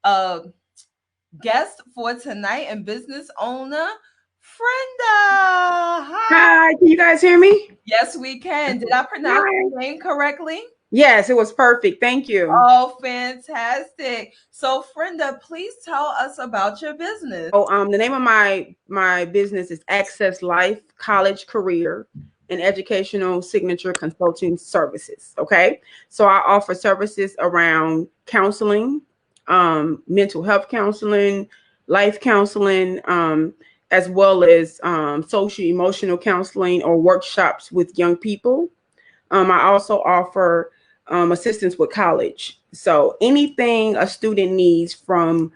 uh, guest for tonight and business owner, Frenda. Hi. Hi, can you guys hear me? Yes, we can. Did I pronounce Hi. your name correctly? Yes, it was perfect. Thank you. Oh, fantastic. So, Frenda, please tell us about your business. The name of my business is Access Life College Career and Educational Signature Consulting Services. Okay, so I offer services around counseling, mental health counseling, life counseling, as well as social emotional counseling or workshops with young people. I also offer assistance with college. So anything a student needs from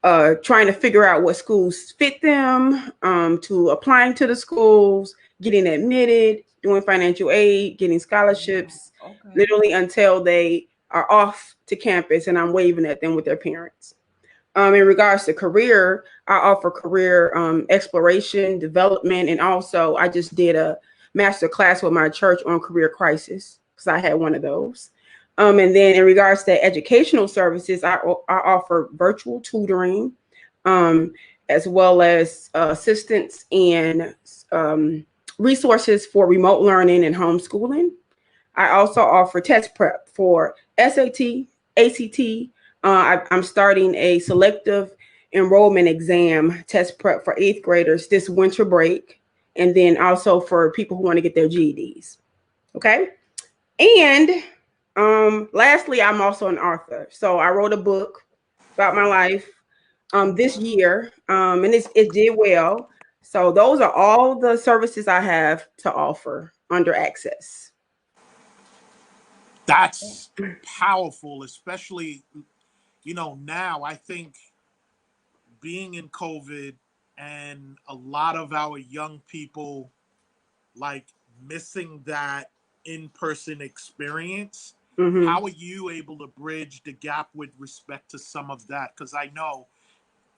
trying to figure out what schools fit them, to applying to the schools, getting admitted, doing financial aid, getting scholarships, Okay. literally until they are off to campus and I'm waving at them with their parents. In regards to career, I offer career exploration, development, and also I just did a master class with my church on career crisis because I had one of those. And then in regards to educational services, I offer virtual tutoring, um, as well as assistance and resources for remote learning and homeschooling. I also offer test prep for SAT, ACT. I'm starting a selective enrollment exam test prep for eighth graders this winter break, and then also for people who want to get their GEDs. Okay. And lastly, I'm also an author. So I wrote a book about my life this year, and it did well. So those are all the services I have to offer under Access. That's powerful, especially, now I think being in COVID and a lot of our young people like missing that in-person experience. Hmm. How are you able to bridge the gap with respect to some of that? Because I know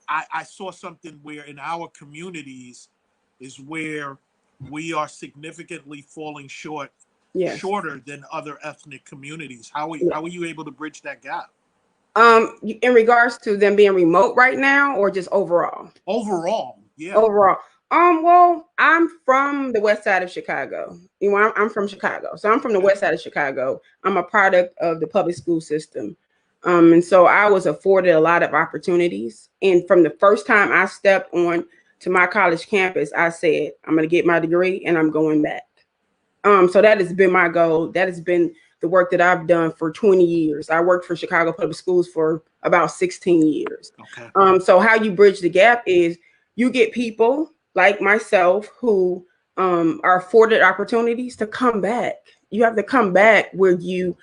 I saw something where in our communities is where we are significantly falling Yes. shorter than other ethnic communities. How are you able to bridge that gap? In regards to them being remote right now, or just overall? Overall, yeah. Overall. Well, I'm from the west side of Chicago. I'm from Chicago. So I'm from the Okay. west side of Chicago. I'm a product of the public school system. And so I was afforded a lot of opportunities. And from the first time I stepped on to my college campus, I said, I'm going to get my degree and I'm going back. So that has been my goal. That has been the work that I've done for 20 years. I worked for Chicago Public Schools for about 16 years. Okay. So how you bridge the gap is you get people like myself who are afforded opportunities to come back. You have to come back where you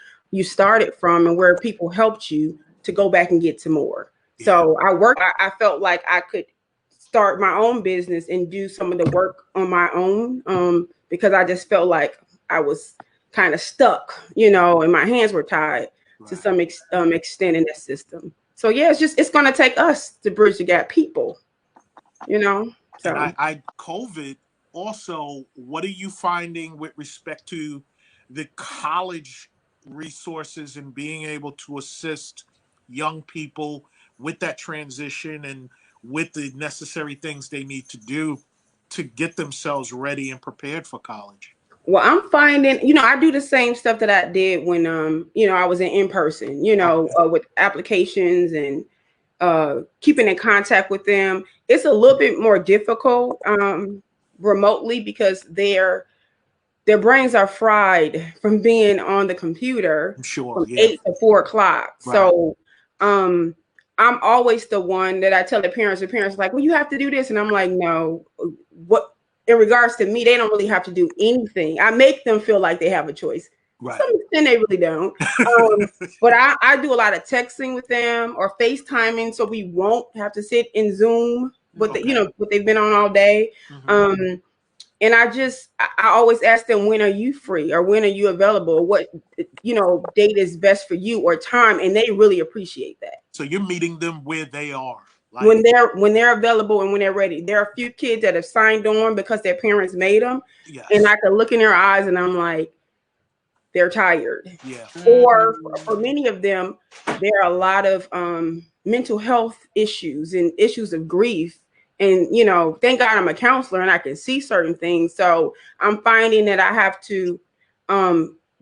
started from and where people helped you to go back and get to more. Yeah. So I felt like I could start my own business and do some of the work on my own, because I just felt like I was kind of stuck, and my hands were tied to Right. some extent in that system. So yeah, it's going to take us to bridge the gap, people, you know. And So COVID also, what are you finding with respect to the college resources and being able to assist young people with that transition and with the necessary things they need to do to get themselves ready and prepared for college? well, I'm finding, I do the same stuff that I did when I was in person, Okay. with applications and keeping in contact with them. It's a little bit more difficult remotely because their brains are fried from being on the computer I'm sure. from Yeah. 8 to 4 o'clock. Right. So I'm always the one that I tell the parents like, well, you have to do this. And I'm like, no, what in regards to me, they don't really have to do anything. I make them feel like they have a choice. To Right. some extent, they really don't. But I do a lot of texting with them or FaceTiming, so we won't have to sit in Zoom, but Okay. what they've been on all day. Hmm. And I always ask them, when are you free or when are you available? What, date is best for you or time. And they really appreciate that. So you're meeting them where they are. Like, When they're available and when they're ready. There are a few kids that have signed on because their parents made them. And yes. I can look in their eyes and I'm like, they're tired. Yeah. Or Mhm. for many of them, there are a lot of mental health issues and issues of grief. And, you know, thank God I'm a counselor and I can see certain things. So I'm finding that I have to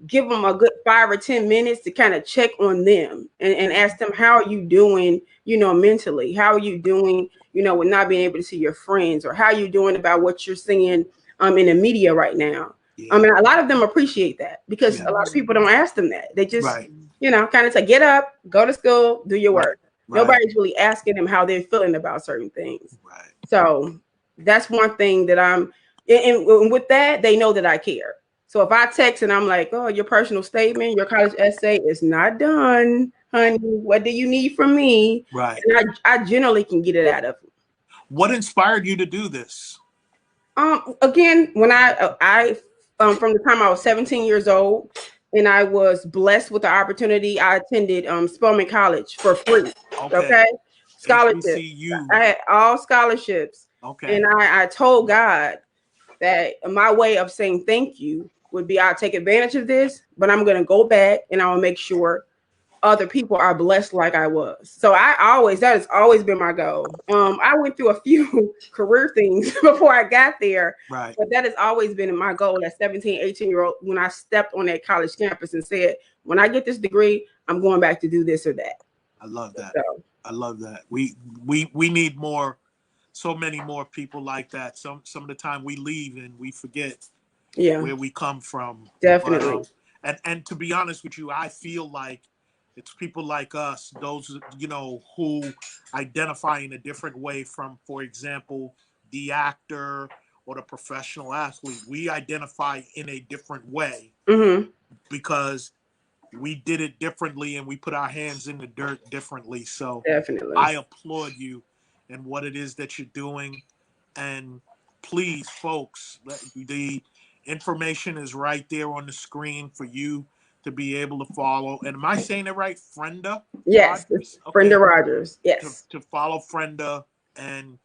give them a good 5 or 10 minutes to kind of check on them and ask them, how are you doing, you know, mentally? How are you doing, you know, with not being able to see your friends, or how are you doing about what you're seeing in the media right now? Yeah. I mean, a lot of them appreciate that, because a lot of people don't ask them that. They just, you know, kind of say, get up, go to school, do your work. Nobody's really asking them how they're feeling about certain things. Right. So that's one thing that and with that, they know that I care. So if I text and I'm like, oh, your personal statement, your college essay is not done, honey. What do you need from me? Right. And I generally can get it out of them. What inspired you to do this? Again, when I from the time I was 17 years old, and I was blessed with the opportunity, I attended Spelman College for free. Okay. Scholarships. HBCU. I had all scholarships. Okay. And I told God that my way of saying thank you would be, I'll take advantage of this, but I'm going to go back and I'll make sure other people are blessed like I was. So that has always been my goal. I went through a few career things before I got there, right? But that has always been my goal at 17, 18-year-old, when I stepped on that college campus and said, when I get this degree, I'm going back to do this or that. I love that. So, I love that. We need more, so many more people like that. Some of the time we leave and we forget where we come from. Definitely. And to be honest with you, I feel like it's people like us, those, you know, who identify in a different way from, for example, the actor or the professional athlete. We identify in a different way because we did it differently and we put our hands in the dirt differently. So definitely, I applaud you and what it is that you're doing. And please, folks, the information is right there on the screen for you to be able to follow. And am I saying it right? Frenda? Yes. Rogers? Okay. Frenda Rogers. Yes. To follow Frenda and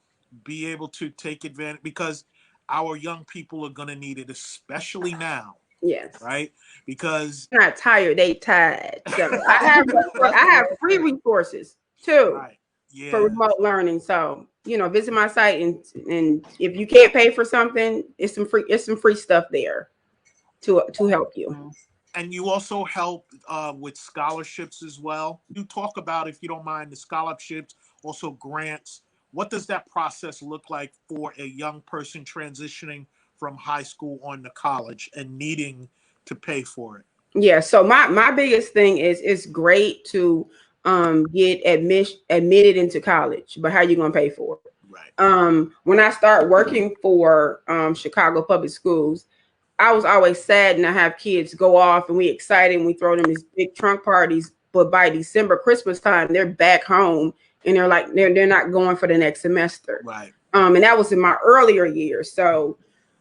be able to take advantage, because our young people are going to need it, especially now. Yes. Right? Because they're not tired, they tired. So I have free resources too for remote learning. So, you know, visit my site and if you can't pay for something, it's some free stuff there to help you. And you also help with scholarships as well. You talk about, if you don't mind, the scholarships, also grants. What does that process look like for a young person transitioning from high school on to college and needing to pay for it? Yeah. So my biggest thing is, it's great to get admitted into college, but how are you going to pay for it? Right. When I start working for Chicago Public Schools, I was always sad and I have kids go off and we excited and we throw them these big trunk parties, but by December, Christmas time, they're back home and they're like, they're not going for the next semester. Right. And that was in my earlier years. So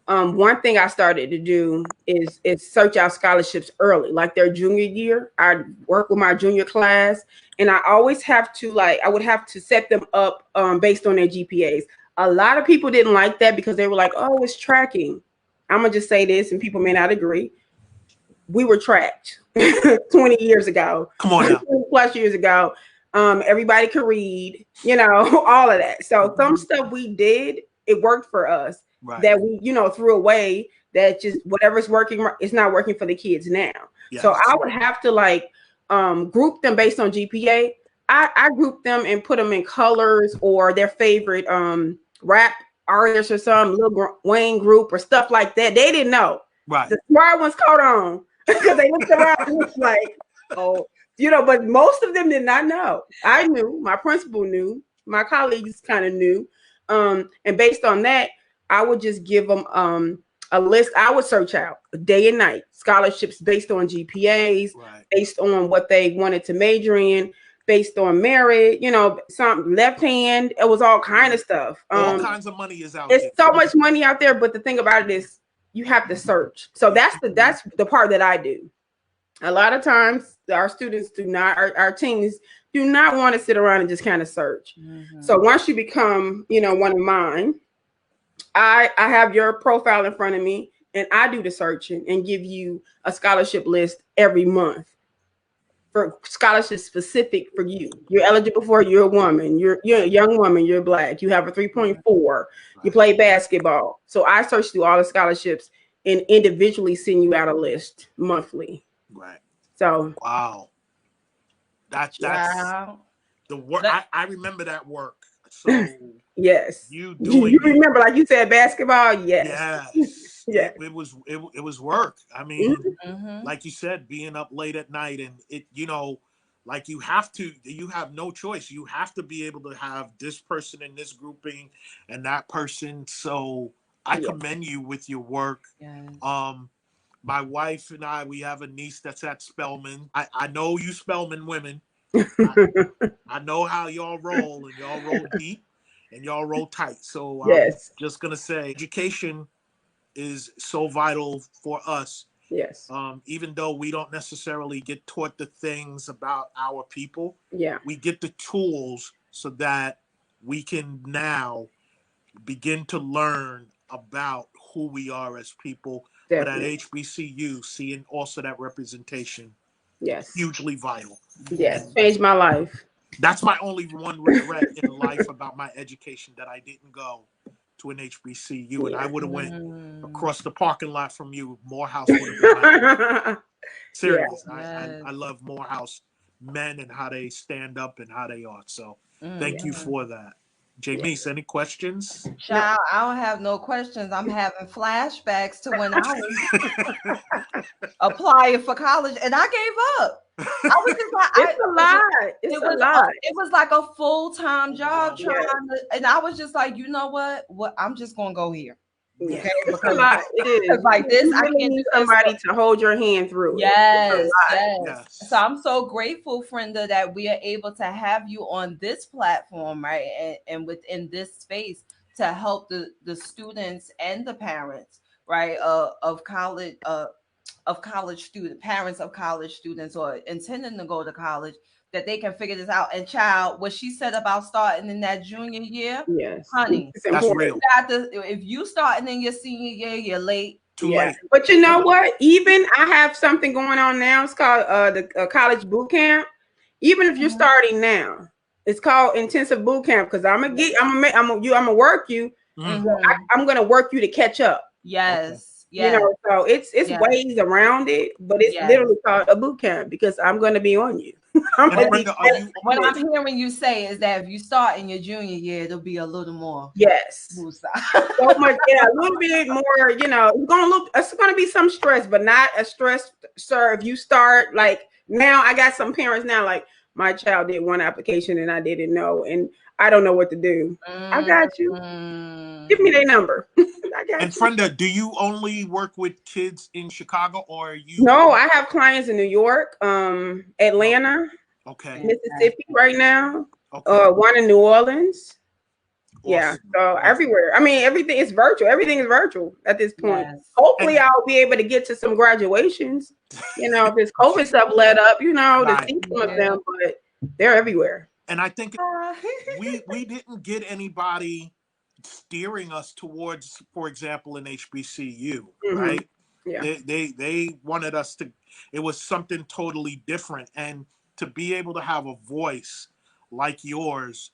one thing I started to do is search out scholarships early, like their junior year. I work with my junior class and I always have to I would have to set them up based on their GPAs. A lot of people didn't like that because they were like, oh, it's tracking. I'm going to just say this and people may not agree. We were tracked 20 years ago. Come on now. 20 plus years ago. Everybody could read, you know, all of that. So some stuff we did, it worked for us. Right. That we, you know, threw away, that just whatever's working, it's not working for the kids now. Yes. So I would have to group them based on GPA. I grouped them and put them in colors or their favorite rap artists or some Lil Wayne group or stuff like that. They didn't know. Right. The smart ones caught on because they looked around and was like, oh, you know, but most of them did not know. I knew, my principal knew, my colleagues kind of knew. And based on that, I would just give them a list. I would search out day and night scholarships based on GPAs, based on what they wanted to major in, based on merit, you know, some left hand. It was all kind of stuff. All kinds of money is out there. There's so much money out there, but the thing about it is you have to search. So that's the part that I do. A lot of times our students our teens do not want to sit around and just kind of search. So once you become, you know, one of mine, I have your profile in front of me and I do the searching and give you a scholarship list every month for scholarships specific for you. You're eligible for it. You're a woman. You're a young woman. You're Black. You have a 3.4. You play basketball. So I search through all the scholarships and individually send you out a list monthly. Right. So wow, that's Wow. the work. I remember that work. So yes, you you remember, like you said, basketball. Yes, yes, yeah. it was work. I mean, like you said, being up late at night, and it, you know, like you have no choice. You have to be able to have this person in this grouping and that person. So I commend you with your work. Yes. My wife and I, we have a niece that's at Spelman. I know you Spelman women. I know how y'all roll, and y'all roll deep and y'all roll tight. So I'm just gonna say education is so vital for us. Yes. Even though we don't necessarily get taught the things about our people, we get the tools so that we can now begin to learn about who we are as people. Definitely. But at HBCU, seeing also that representation, yes, hugely vital. yes, changed my life. That's my only one regret in life about my education, that I didn't go to an HBCU, and I would have went across the parking lot from you. Morehouse would have been serious. I love Morehouse men and how they stand up and how they are. So thank you for that. Jamise, any questions? Child, I don't have no questions. I'm having flashbacks to when I was applying for college, and I gave up. I was just like, it's a lot. It's a lot. It was like a full-time job trying to, and I was just like, you know what? I'm just gonna go here. Yeah, okay, it's a lot. It is like this. I really need somebody to hold your hand through. Yes, yes. So I'm so grateful, Frenda, that we are able to have you on this platform, right, and within this space to help the students and the parents, right, of college parents of college students or intending to go to college, that they can figure this out. And child, what she said about starting in that junior year, yes, honey, that's real. If you starting in your senior year, you're late. Too late. But you know what? Even I have something going on now. It's called the college boot camp. Even if you're starting now, it's called intensive boot camp, because I'm gonna work you. I'm gonna work you to catch up. Yes. You know, so it's ways around it, but it's literally called a boot camp, because I'm going to be on you. What I'm hearing you say is that if you start in your junior year, it'll be a little more. Yes. So much, a little bit more, you know, it's going to be some stress, but not a stress, sir. If you start, like, now I got some parents now, like, my child did one application and I didn't know, and I don't know what to do. I got you. Give me their number. And Frenda, do you only work with kids in Chicago, or are you? No, I have clients in New York, Atlanta, Mississippi right now, one in New Orleans. Awesome. Yeah, so everywhere. I mean, everything is virtual. Everything is virtual at this point. Hopefully, I'll be able to get to some graduations. You know, this COVID stuff let up, you know, to see some of them, but they're everywhere. And I think we didn't get anybody steering us towards, for example, an HBCU, right? Yeah. They wanted us to, it was something totally different. And to be able to have a voice like yours,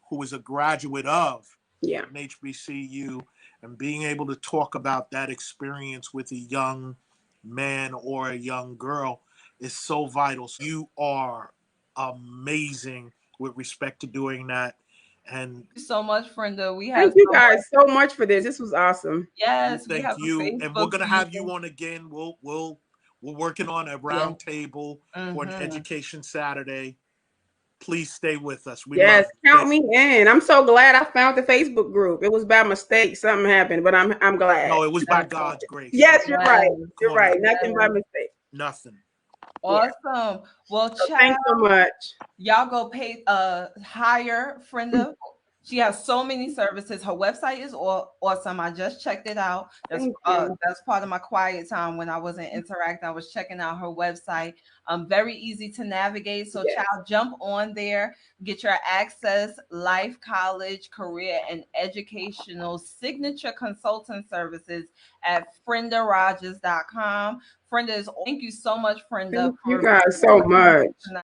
who is a graduate of an HBCU, and being able to talk about that experience with a young man or a young girl is so vital. So you are amazing with respect to doing that. And thank you so much, Frenda. Thank you guys so much for this. This was awesome. Yes, thank you. And we're gonna have you on again. We're working on a round table for an Education Saturday. Please stay with us. Count me in. I'm so glad I found the Facebook group. It was by mistake. Something happened, but I'm glad. No, it was by God's grace. Yes, you're right. You're right. Nothing by mistake. Nothing. Awesome. Well, thanks so much. Y'all go hire Frenda She has so many services. Her website is awesome. I just checked it out. Thank you. That's part of my quiet time when I wasn't interacting. I was checking out her website. Very easy to navigate. So, Yes. child, jump on there, get your Access Life, College, Career, and Educational Signature Consultant Services at FrendaRogers.com. Frenda is. Thank you so much, Frenda, Thank you for guys so much.